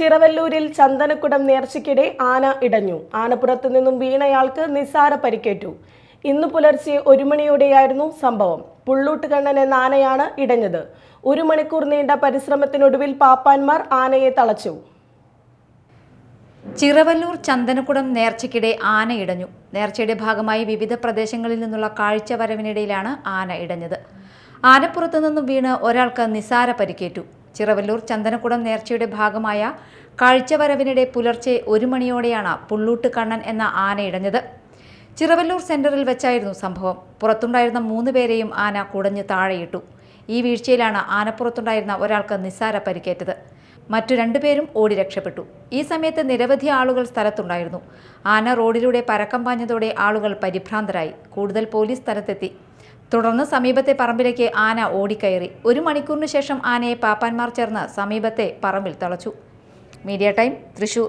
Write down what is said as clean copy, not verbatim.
ചിറവല്ലൂരിൽ ചന്ദനക്കുടം നേർച്ചയ്ക്കിടെ ആന ഇടഞ്ഞു. ആനപ്പുറത്തു നിന്നും വീണയാൾക്ക് നിസ്സാര പരിക്കേറ്റു. ഇന്നു പുലർച്ചെ 1 മണിയോടെയായിരുന്നു സംഭവം. പുള്ളൂട്ടുകണ്ണൻ എന്ന ആനയാണ് ഇടഞ്ഞത്. 1 മണിക്കൂർ നീണ്ട പരിശ്രമത്തിനൊടുവിൽ പാപ്പാന്മാർ ആനയെ തളച്ചു. ചിറവല്ലൂർ ചന്ദനക്കുടം നേർച്ചയ്ക്കിടെ ആന ഇടഞ്ഞു. നേർച്ചയുടെ ഭാഗമായി വിവിധ പ്രദേശങ്ങളിൽ നിന്നുള്ള കാഴ്ച വരവിനിടയിലാണ് ആന ഇടഞ്ഞത്. ആനപ്പുറത്തു നിന്നും വീണ് ഒരാൾക്ക് നിസ്സാര പരിക്കേറ്റു. ചിറവല്ലൂർ ചന്ദനക്കുടം നേർച്ചയുടെ ഭാഗമായ കാഴ്ചവരവിനിടെ പുലർച്ചെ 1 മണിയോടെയാണ് പുള്ളൂട്ട് കണ്ണൻ എന്ന ആന ഇടഞ്ഞത്. ചിറവല്ലൂർ സെന്ററിൽ വെച്ചായിരുന്നു സംഭവം. പുറത്തുണ്ടായിരുന്ന 3 പേരെയും ആന കുടഞ്ഞ് താഴെയിട്ടു. ഈ വീഴ്ചയിലാണ് ആനപ്പുറത്തുണ്ടായിരുന്ന ഒരാൾക്ക് നിസ്സാര പരിക്കേറ്റത്. മറ്റു 2 പേരും ഓടി രക്ഷപ്പെട്ടു. ഈ സമയത്ത് നിരവധി ആളുകൾ സ്ഥലത്തുണ്ടായിരുന്നു. ആന റോഡിലൂടെ പരക്കം പാഞ്ഞതോടെ ആളുകൾ പരിഭ്രാന്തരായി. കൂടുതൽ പോലീസ് സ്ഥലത്തെത്തി. തുടർന്ന് സമീപത്തെ പറമ്പിലേക്ക് ആന ഓടിക്കയറി. 1 മണിക്കൂറിന് ശേഷം ആനയെ പാപ്പാന്മാർ ചേർന്ന് സമീപത്തെ പറമ്പിൽ തളച്ചു. Media time, Thrissur.